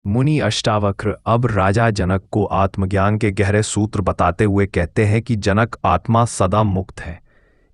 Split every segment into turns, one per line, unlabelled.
मुनि अष्टावक्र अब राजा जनक को आत्मज्ञान के गहरे सूत्र बताते हुए कहते हैं कि जनक, आत्मा सदा मुक्त है।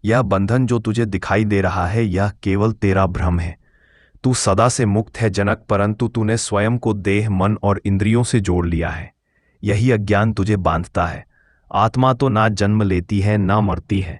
यह बंधन जो तुझे दिखाई दे रहा है यह केवल तेरा भ्रम है। तू सदा से मुक्त है जनक, परंतु तूने स्वयं को देह, मन और इंद्रियों से जोड़ लिया है। यही अज्ञान तुझे बांधता है। आत्मा तो ना जन्म लेती है ना मरती है।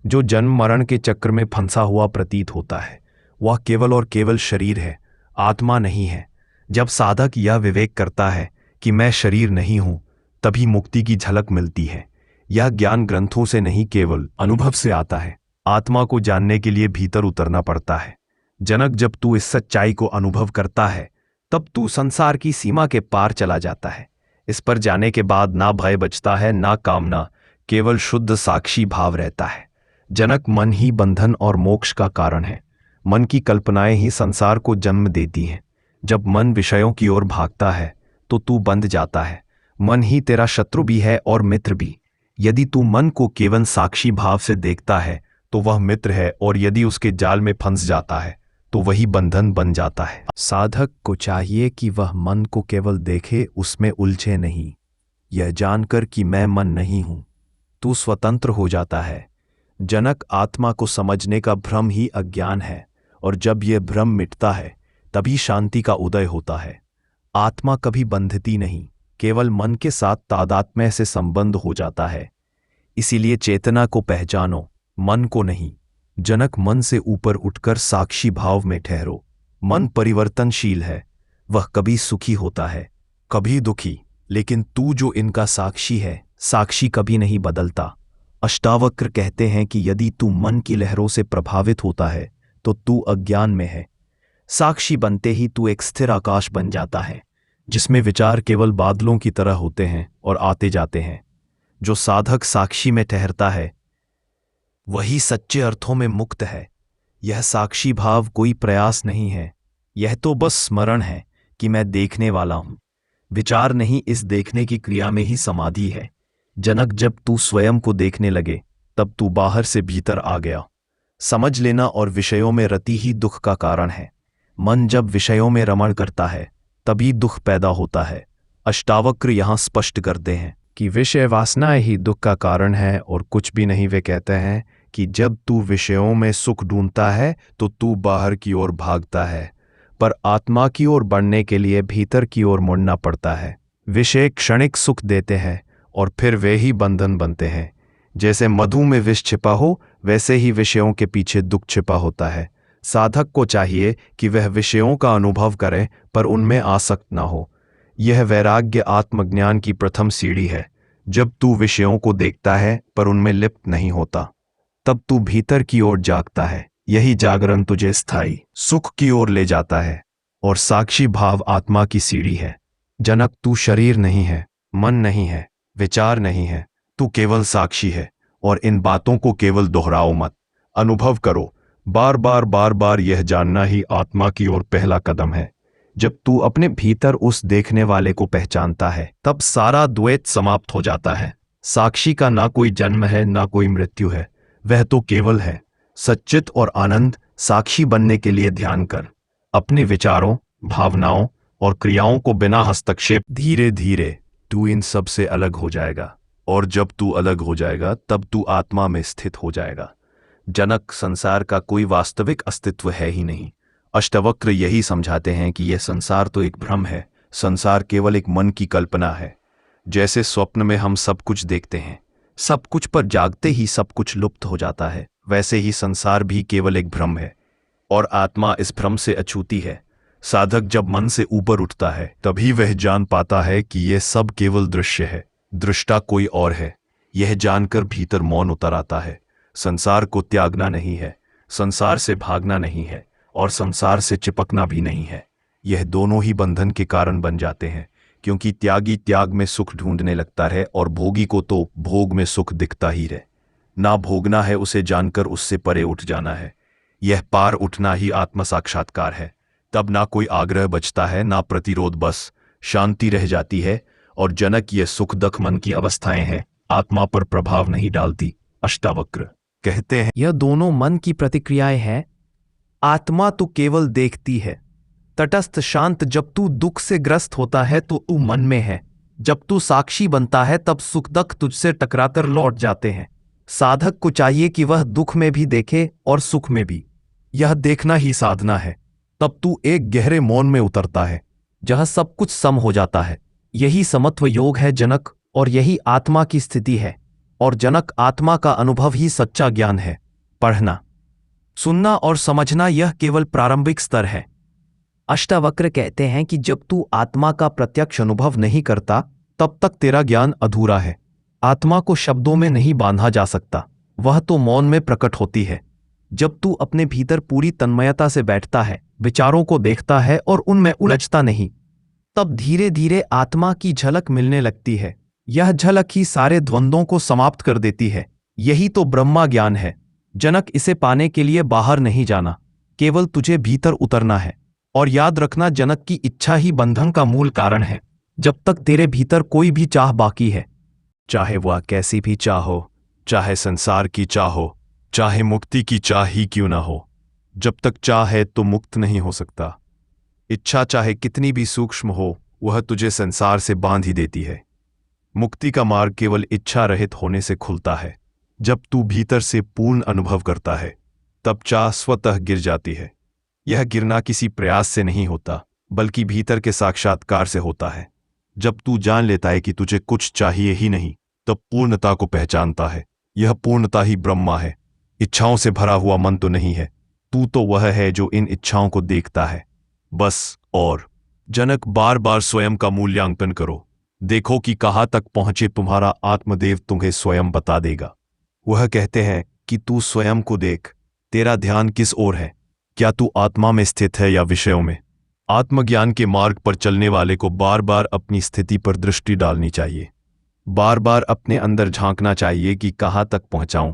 जो जन्म मरण के चक्र में फंसा हुआ प्रतीत होता है वह केवल और केवल शरीर है, आत्मा नहीं है। जब साधक यह विवेक करता है कि मैं शरीर नहीं हूं, तभी मुक्ति की झलक मिलती है। यह ज्ञान ग्रंथों से नहीं, केवल अनुभव से आता है। आत्मा को जानने के लिए भीतर उतरना पड़ता है। जनक, जब तू इस सच्चाई को अनुभव करता है तब तू संसार की सीमा के पार चला जाता है। इस पर जाने के बाद ना भय बचता है ना कामना, केवल शुद्ध साक्षी भाव रहता है। जनक, मन ही बंधन और मोक्ष का कारण है। मन की कल्पनाएं ही संसार को जन्म देती हैं। जब मन विषयों की ओर भागता है तो तू बंध जाता है। मन ही तेरा शत्रु भी है और मित्र भी। यदि तू मन को केवल साक्षी भाव से देखता है तो वह मित्र है, और यदि उसके जाल में फंस जाता है तो वही बंधन बन जाता है। साधक को चाहिए कि वह मन को केवल देखे, उसमें उलझे नहीं। यह जानकर कि मैं मन नहीं हूं, तू स्वतंत्र हो जाता है। जनक, आत्मा को समझने का भ्रम ही अज्ञान है, और जब यह भ्रम मिटता है तभी शांति का उदय होता है। आत्मा कभी बंधती नहीं, केवल मन के साथ तादात्म्य से संबंध हो जाता है। इसीलिए चेतना को पहचानो, मन को नहीं। जनक, मन से ऊपर उठकर साक्षी भाव में ठहरो। मन परिवर्तनशील है, वह कभी सुखी होता है कभी दुखी, लेकिन तू जो इनका साक्षी है, साक्षी कभी नहीं बदलता। अष्टावक्र कहते हैं कि यदि तू मन की लहरों से प्रभावित होता है तो तू अज्ञान में है। साक्षी बनते ही तू एक स्थिर आकाश बन जाता है, जिसमें विचार केवल बादलों की तरह होते हैं और आते जाते हैं। जो साधक साक्षी में ठहरता है वही सच्चे अर्थों में मुक्त है। यह साक्षी भाव कोई प्रयास नहीं है, यह तो बस स्मरण है कि मैं देखने वाला हूं। विचार नहीं, इस देखने की क्रिया में ही समाधि है। जनक, जब तू स्वयं को देखने लगे तब तू बाहर से भीतर आ गया। समझ लेना, और विषयों में रति ही दुख का कारण है। मन जब विषयों में रमण करता है तभी दुख पैदा होता है। अष्टावक्र यहाँ स्पष्ट करते हैं कि विषय वासना ही दुख का कारण है और कुछ भी नहीं। वे कहते हैं कि जब तू विषयों में सुख ढूंढता है तो तू बाहर की ओर भागता है, पर आत्मा की ओर बढ़ने के लिए भीतर की ओर मुड़ना पड़ता है। विषय क्षणिक सुख देते हैं और फिर वे ही बंधन बनते हैं। जैसे मधु में विष छिपा हो, वैसे ही विषयों के पीछे दुख छिपा होता है। साधक को चाहिए कि वह विषयों का अनुभव करे पर उनमें आसक्त न हो। यह वैराग्य आत्मज्ञान की प्रथम सीढ़ी है। जब तू विषयों को देखता है पर उनमें लिप्त नहीं होता, तब तू भीतर की ओर जागता है। यही जागरण तुझे स्थायी सुख की ओर ले जाता है, और साक्षी भाव आत्मा की सीढ़ी है। जनक, तू शरीर नहीं है, मन नहीं है, विचार नहीं है, तू केवल साक्षी है। और इन बातों को केवल दोहराओ मत, अनुभव करो। बार बार बार बार यह जानना ही आत्मा की ओर पहला कदम है। जब तू अपने भीतर उस देखने वाले को पहचानता है तब सारा द्वैत समाप्त हो जाता है। साक्षी का ना कोई जन्म है ना कोई मृत्यु है, वह तो केवल है सच्चित और आनंद। साक्षी बनने के लिए ध्यान कर। अपने विचारों, भावनाओं और क्रियाओं को बिना हस्तक्षेप धीरे धीरे तू इन सब से अलग हो जाएगा, और जब तू अलग हो जाएगा तब तू आत्मा में स्थित हो जाएगा। जनक, संसार का कोई वास्तविक अस्तित्व है ही नहीं। अष्टावक्र यही समझाते हैं कि यह संसार तो एक भ्रम है। संसार केवल एक मन की कल्पना है। जैसे स्वप्न में हम सब कुछ देखते हैं, सब कुछ, पर जागते ही सब कुछ लुप्त हो जाता है, वैसे ही संसार भी केवल एक भ्रम है और आत्मा इस भ्रम से अछूती है। साधक जब मन से ऊपर उठता है तभी वह जान पाता है कि यह सब केवल दृश्य है, दृष्टा कोई और है। यह जानकर भीतर मौन उतर आता है। संसार को त्यागना नहीं है, संसार से भागना नहीं है, और संसार से चिपकना भी नहीं है। यह दोनों ही बंधन के कारण बन जाते हैं, क्योंकि त्यागी त्याग में सुख ढूंढने लगता है और भोगी को तो भोग में सुख दिखता ही रहे। ना भोगना है उसे जानकर उससे परे उठ जाना है। यह पार उठना ही आत्म साक्षात्कार है। तब ना कोई आग्रह बचता है ना प्रतिरोध, बस शांति रह जाती है। और जनक, यह सुखदख मन की अवस्थाएं हैं, आत्मा पर प्रभाव नहीं डालती। अष्टावक्र कहते हैं यह दोनों मन की प्रतिक्रियाएं हैं। आत्मा तो केवल देखती है, तटस्थ शांत। जब तू दुख से ग्रस्त होता है तो तू मन में है, जब तू साक्षी बनता है तब सुख दुख तुझसे टकराकर लौट जाते हैं। साधक को चाहिए कि वह दुख में भी देखे और सुख में भी। यह देखना ही साधना है। तब तू एक गहरे मौन में उतरता है जहाँ सब कुछ सम हो जाता है। यही समत्व योग है जनक, और यही आत्मा की स्थिति है। और जनक, आत्मा का अनुभव ही सच्चा ज्ञान है। पढ़ना, सुनना और समझना यह केवल प्रारंभिक स्तर है। अष्टावक्र कहते हैं कि जब तू आत्मा का प्रत्यक्ष अनुभव नहीं करता तब तक तेरा ज्ञान अधूरा है। आत्मा को शब्दों में नहीं बांधा जा सकता, वह तो मौन में प्रकट होती है। जब तू अपने भीतर पूरी तन्मयता से बैठता है, विचारों को देखता है और उनमें उलझता नहीं, तब धीरे धीरे आत्मा की झलक मिलने लगती है। यह झलक ही सारे द्वंद्वों को समाप्त कर देती है। यही तो ब्रह्मा ज्ञान है। जनक, इसे पाने के लिए बाहर नहीं जाना, केवल तुझे भीतर उतरना है। और याद रखना, जनक की इच्छा ही बंधन का मूल कारण है। जब तक तेरे भीतर कोई भी चाह बाकी है, चाहे वह कैसी भी चाह हो, चाहे संसार की चाह हो, चाहे मुक्ति की चाह ही क्यों ना हो, जब तक चाह है तो मुक्त नहीं हो सकता। इच्छा चाहे कितनी भी सूक्ष्म हो, वह तुझे संसार से बांध ही देती है। मुक्ति का मार्ग केवल इच्छा रहित होने से खुलता है। जब तू भीतर से पूर्ण अनुभव करता है, तब चाह स्वतः गिर जाती है। यह गिरना किसी प्रयास से नहीं होता, बल्कि भीतर के साक्षात्कार से होता है। जब तू जान लेता है कि तुझे कुछ चाहिए ही नहीं, तब पूर्णता को पहचानता है। यह पूर्णता ही ब्रह्मा है। इच्छाओं से भरा हुआ मन तो नहीं है, तू तो वह है जो इन इच्छाओं को देखता है, बस। और जनक, बार बार स्वयं का मूल्यांकन करो। देखो कि कहाँ तक पहुंचे तुम्हारा आत्मदेव, तुम्हें स्वयं बता देगा। वह कहते हैं कि तू स्वयं को देख, तेरा ध्यान किस ओर है? क्या तू आत्मा में स्थित है या विषयों में? आत्मज्ञान के मार्ग पर चलने वाले को बार बार अपनी स्थिति पर दृष्टि डालनी चाहिए। बार बार अपने अंदर झांकना चाहिए कि कहाँ तक पहुंचाऊं।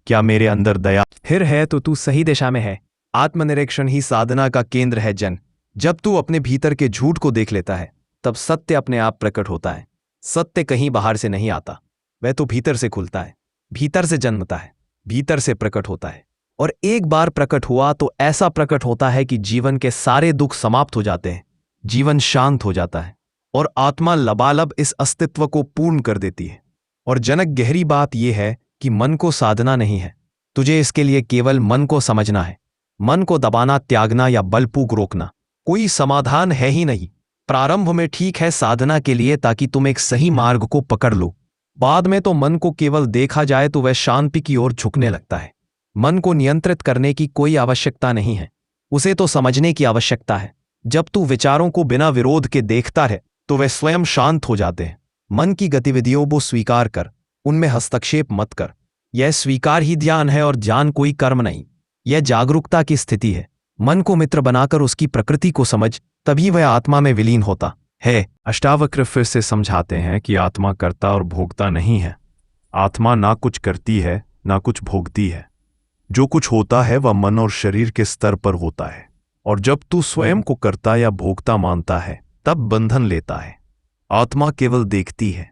क्या मेरे अंदर दया फिर है तो तू सही दिशा में है। आत्मनिरीक्षण ही साधना का केंद्र है जन। जब तू अपने भीतर के झूठ को देख लेता है, तब सत्य अपने आप प्रकट होता है। सत्य कहीं बाहर से नहीं आता, वह तो भीतर से खुलता है, भीतर से जन्मता है, भीतर से प्रकट होता है। और एक बार प्रकट हुआ तो ऐसा प्रकट होता है कि जीवन के सारे दुख समाप्त हो जाते हैं, जीवन शांत हो जाता है और आत्मा लबालब इस अस्तित्व को पूर्ण कर देती है। और जनक, गहरी बात यह है कि मन को साधना नहीं है, तुझे इसके लिए केवल मन को समझना है। मन को दबाना, त्यागना या बलपूर्वक रोकना कोई समाधान है ही नहीं। प्रारंभ में ठीक है साधना के लिए, ताकि तुम एक सही मार्ग को पकड़ लो। बाद में तो मन को केवल देखा जाए तो वह शांति की ओर झुकने लगता है। मन को नियंत्रित करने की कोई आवश्यकता नहीं है, उसे तो समझने की आवश्यकता है। जब तू विचारों को बिना विरोध के देखता है तो वे स्वयं शांत हो जाते हैं। मन की गतिविधियों को स्वीकार कर, उनमें हस्तक्षेप मत कर। यह स्वीकार ही ध्यान है और ध्यान कोई कर्म नहीं, यह जागरूकता की स्थिति है। मन को मित्र बनाकर उसकी प्रकृति को समझ, तभी वह आत्मा में विलीन होता है। अष्टावक्र फिर से समझाते हैं कि आत्मा कर्ता और भोगता नहीं है। आत्मा ना कुछ करती है ना कुछ भोगती है। जो कुछ होता है वह मन और शरीर के स्तर पर होता है। और जब तू स्वयं को कर्ता या भोगता मानता है, तब बंधन लेता है। आत्मा केवल देखती है,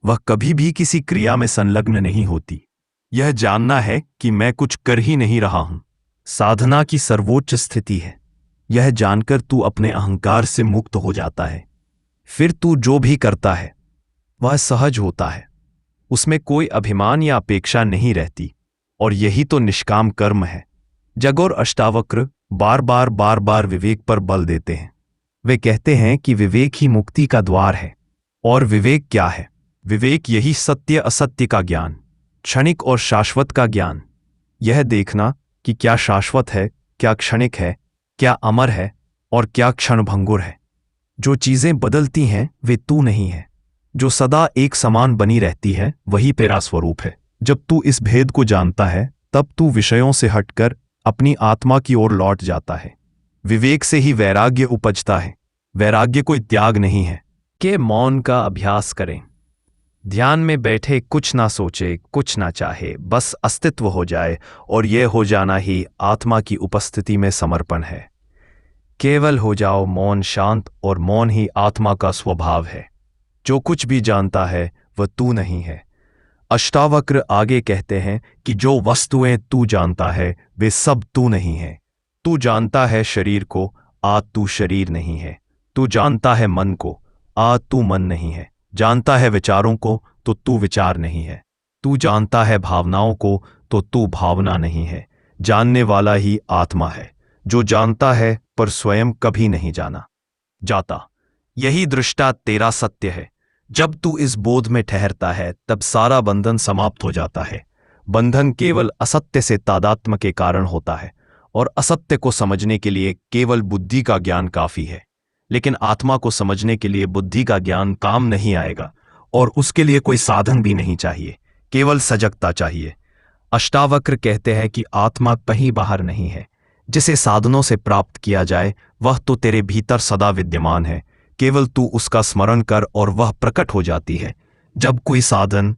वह कभी भी किसी क्रिया में संलग्न नहीं होती। यह जानना है कि मैं कुछ कर ही नहीं रहा हूं, साधना की सर्वोच्च स्थिति है। यह जानकर तू अपने अहंकार से मुक्त हो जाता है। फिर तू जो भी करता है वह सहज होता है, उसमें कोई अभिमान या अपेक्षा नहीं रहती। और यही तो निष्काम कर्म है। जग और अष्टावक्र बार बार विवेक पर बल देते हैं। वे कहते हैं कि विवेक ही मुक्ति का द्वार है। और विवेक क्या है? विवेक यही सत्य असत्य का ज्ञान, क्षणिक और शाश्वत का ज्ञान। यह देखना कि क्या शाश्वत है, क्या क्षणिक है, क्या अमर है और क्या क्षणभंगुर है। जो चीजें बदलती हैं वे तू नहीं है, जो सदा एक समान बनी रहती है वही तेरा स्वरूप है। जब तू इस भेद को जानता है, तब तू विषयों से हटकर अपनी आत्मा की ओर लौट जाता है। विवेक से ही वैराग्य उपजता है। वैराग्य कोई त्याग नहीं है। के मौन का अभ्यास करें। ध्यान में बैठे कुछ ना सोचे, कुछ ना चाहे, बस अस्तित्व हो जाए, और यह हो जाना ही आत्मा की उपस्थिति में समर्पण है। केवल हो जाओ मौन शांत, और मौन ही आत्मा का स्वभाव है। जो कुछ भी जानता है वह तू नहीं है। अष्टावक्र आगे कहते हैं कि जो वस्तुएं तू जानता है वे सब तू नहीं है। तू जानता है शरीर को, आ तू शरीर नहीं है। तू जानता है मन को, आ तू मन नहीं है। जानता है विचारों को, तो तू विचार नहीं है। तू जानता है भावनाओं को, तो तू भावना नहीं है। जानने वाला ही आत्मा है, जो जानता है पर स्वयं कभी नहीं जाना जाता। यही दृष्टा तेरा सत्य है। जब तू इस बोध में ठहरता है तब सारा बंधन समाप्त हो जाता है। बंधन केवल असत्य से तादात्म्य के कारण होता है, और असत्य को समझने के लिए केवल बुद्धि का ज्ञान काफी है। लेकिन आत्मा को समझने के लिए बुद्धि का ज्ञान काम नहीं आएगा, और उसके लिए कोई साधन भी नहीं चाहिए, केवल सजगता चाहिए। अष्टावक्र कहते हैं कि आत्मा कहीं बाहर नहीं है, जिसे साधनों से प्राप्त किया जाए वह तो तेरे भीतर सदा विद्यमान है। केवल तू उसका स्मरण कर और वह प्रकट हो जाती है। जब कोई साधन,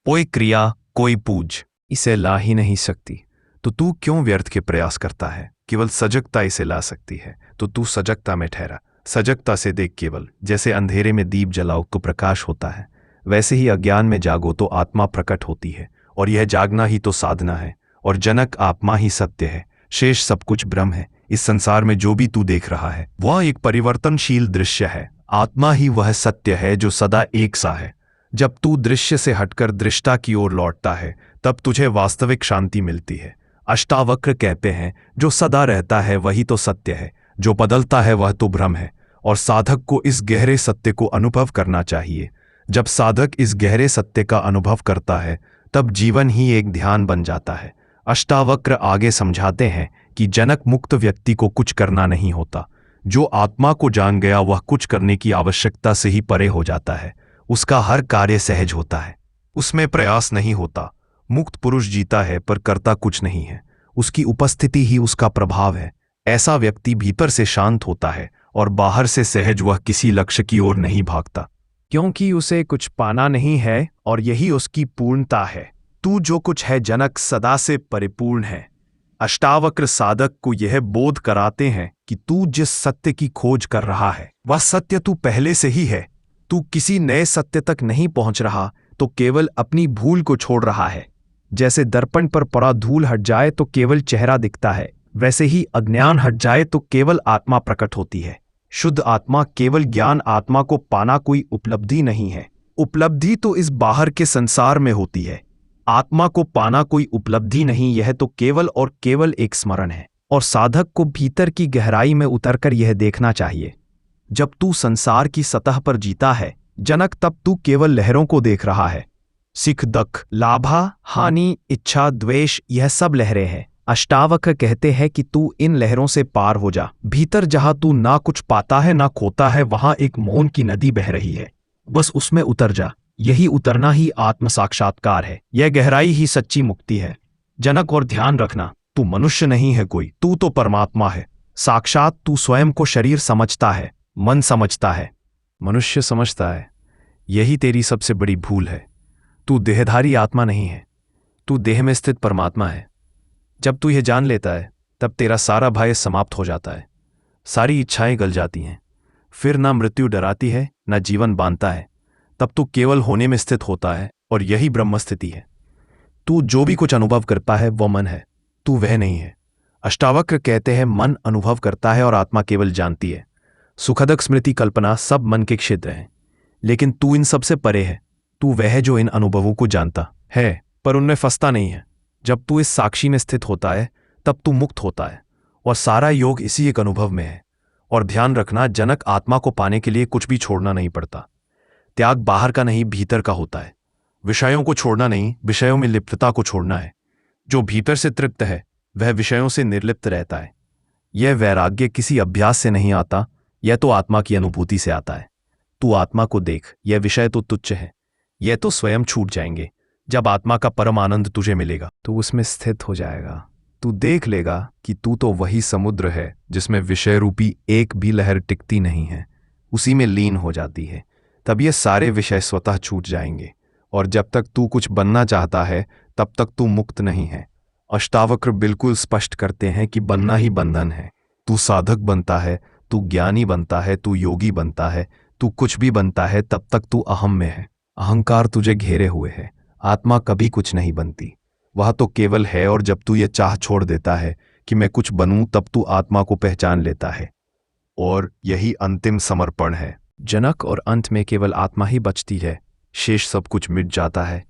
कोई क्रिया, कोई पूज इसे ला ही नहीं सकती, तो तू क्यों व्यर्थ के प्रयास करता है? केवल सजगता इसे ला सकती है, तो तू सजगता में ठहरा। सजगता से देख, केवल जैसे अंधेरे में दीप जलाओ तो प्रकाश होता है, वैसे ही अज्ञान में जागो तो आत्मा प्रकट होती है, और यह जागना ही तो साधना है। और जनक, आत्मा ही सत्य है, शेष सब कुछ भ्रम है। इस संसार में जो भी तू देख रहा है वह एक परिवर्तनशील दृश्य है। आत्मा ही वह सत्य है जो सदा एक सा है। जब तू दृश्य से हटकर दृष्टा की ओर लौटता है तब तुझे वास्तविक शांति मिलती है। अष्टावक्र कहते हैं, जो सदा रहता है वही तो सत्य है, जो बदलता है वह तो भ्रम है। और साधक को इस गहरे सत्य को अनुभव करना चाहिए। जब साधक इस गहरे सत्य का अनुभव करता है तब जीवन ही एक ध्यान बन जाता है। अष्टावक्र आगे समझाते हैं कि जनक, मुक्त व्यक्ति को कुछ करना नहीं होता। जो आत्मा को जान गया वह कुछ करने की आवश्यकता से ही परे हो जाता है। उसका हर कार्य सहज होता है, उसमें प्रयास नहीं होता। मुक्त पुरुष जीता है पर करता कुछ नहीं है, उसकी उपस्थिति ही उसका प्रभाव है। ऐसा व्यक्ति भीतर से शांत होता है और बाहर से सहज। वह किसी लक्ष्य की ओर नहीं भागता, क्योंकि उसे कुछ पाना नहीं है, और यही उसकी पूर्णता है। तू जो कुछ है जनक, सदा से परिपूर्ण है। अष्टावक्र साधक को यह बोध कराते हैं कि तू जिस सत्य की खोज कर रहा है वह सत्य तू पहले से ही है। तू किसी नए सत्य तक नहीं पहुंच रहा, तो केवल अपनी भूल को छोड़ रहा है। जैसे दर्पण पर पड़ा धूल हट जाए तो केवल चेहरा दिखता है, वैसे ही अज्ञान हट जाए तो केवल आत्मा प्रकट होती है। शुद्ध आत्मा, केवल ज्ञान आत्मा को पाना कोई उपलब्धि नहीं है। उपलब्धि तो इस बाहर के संसार में होती है। आत्मा को पाना कोई उपलब्धि नहीं, यह तो केवल और केवल एक स्मरण है। और साधक को भीतर की गहराई में उतरकर यह देखना चाहिए। जब तू संसार की सतह पर जीता है जनक, तब तू केवल लहरों को देख रहा है। सुख, दुख, लाभा, हानि, इच्छा, द्वेष, यह सब लहरें हैं। अष्टावक्र कहते हैं कि तू इन लहरों से पार हो जा। भीतर जहां तू ना कुछ पाता है ना खोता है, वहां एक मौन की नदी बह रही है, बस उसमें उतर जा। यही उतरना ही आत्म साक्षात्कार है। यह गहराई ही सच्ची मुक्ति है जनक। और ध्यान रखना, तू मनुष्य नहीं है कोई, तू तो परमात्मा है साक्षात। तू स्वयं को शरीर समझता है, मन समझता है, मनुष्य समझता है। यही तेरी सबसे बड़ी भूल है। तू देहधारी आत्मा नहीं है, तू देह में स्थित परमात्मा है। जब तू यह जान लेता है तब तेरा सारा भय समाप्त हो जाता है, सारी इच्छाएं गल जाती हैं। फिर ना मृत्यु डराती है ना जीवन बांधता है। तब तू केवल होने में स्थित होता है, और यही ब्रह्म स्थिति है। तू जो भी कुछ अनुभव करता है वह मन है, तू वह नहीं है। अष्टावक्र कहते हैं, मन अनुभव करता है और आत्मा केवल जानती है। सुखदक, स्मृति, कल्पना सब मन के क्षेत्र हैं, लेकिन तू इन सबसे परे है। तू वह है जो इन अनुभवों को जानता है पर उनमें फंसता नहीं है। जब तू इस साक्षी में स्थित होता है तब तू मुक्त होता है, और सारा योग इसी एक अनुभव में है। और ध्यान रखना जनक, आत्मा को पाने के लिए कुछ भी छोड़ना नहीं पड़ता। त्याग बाहर का नहीं, भीतर का होता है। विषयों को छोड़ना नहीं, विषयों में लिप्तता को छोड़ना है। जो भीतर से तृप्त है वह विषयों से निर्लिप्त रहता है। यह वैराग्य किसी अभ्यास से नहीं आता, यह तो आत्मा की अनुभूति से आता है। तू आत्मा को देख, यह विषय तो तुच्छ है, यह तो स्वयं छूट जाएंगे। जब आत्मा का परम आनंद तुझे मिलेगा तो उसमें स्थित हो जाएगा। तू देख लेगा कि तू तो वही समुद्र है जिसमें विषय रूपी एक भी लहर टिकती नहीं है, उसी में लीन हो जाती है। तब ये सारे विषय स्वतः छूट जाएंगे, और जब तक तू कुछ बनना चाहता है तब तक तू मुक्त नहीं है। अष्टावक्र बिल्कुल स्पष्ट करते हैं कि बनना ही बंधन है। तू साधक बनता है, तू ज्ञानी बनता है, तू योगी बनता है, तू कुछ भी बनता है, तब तक तू अहम में है। अहंकार तुझे घेरे हुए है। आत्मा कभी कुछ नहीं बनती, वह तो केवल है। और जब तू ये चाह छोड़ देता है कि मैं कुछ बनूं, तब तू आत्मा को पहचान लेता है। और यही अंतिम समर्पण है। जनक, और अंत में केवल आत्मा ही बचती है, शेष सब कुछ मिट जाता है।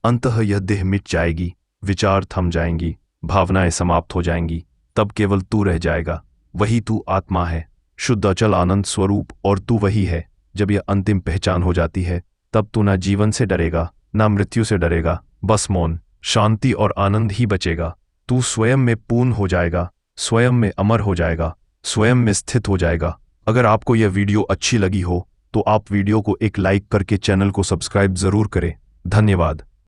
अंततः यह देह मिट जाएगी, विचार थम जाएंगी, भावनाएं समाप्त हो जाएंगी, तब केवल तू रह जाएगा। वही तू आत्मा है, शुद्ध अचल आनंद स्वरूप, और तू वही है। जब यह अंतिम पहचान हो जाती है, तब तू ना जीवन से डरेगा, ना मृत्यु से डरेगा, बस मौन, शांति और आनंद ही बचेगा। तू स्वयं में पूर्ण हो जाएगा, स्वयं में अमर हो जाएगा, स्वयं में स्थित हो जाएगा। अगर आपको यह वीडियो अच्छी लगी हो तो आप वीडियो को एक लाइक करके चैनल को सब्सक्राइब जरूर करें। धन्यवाद।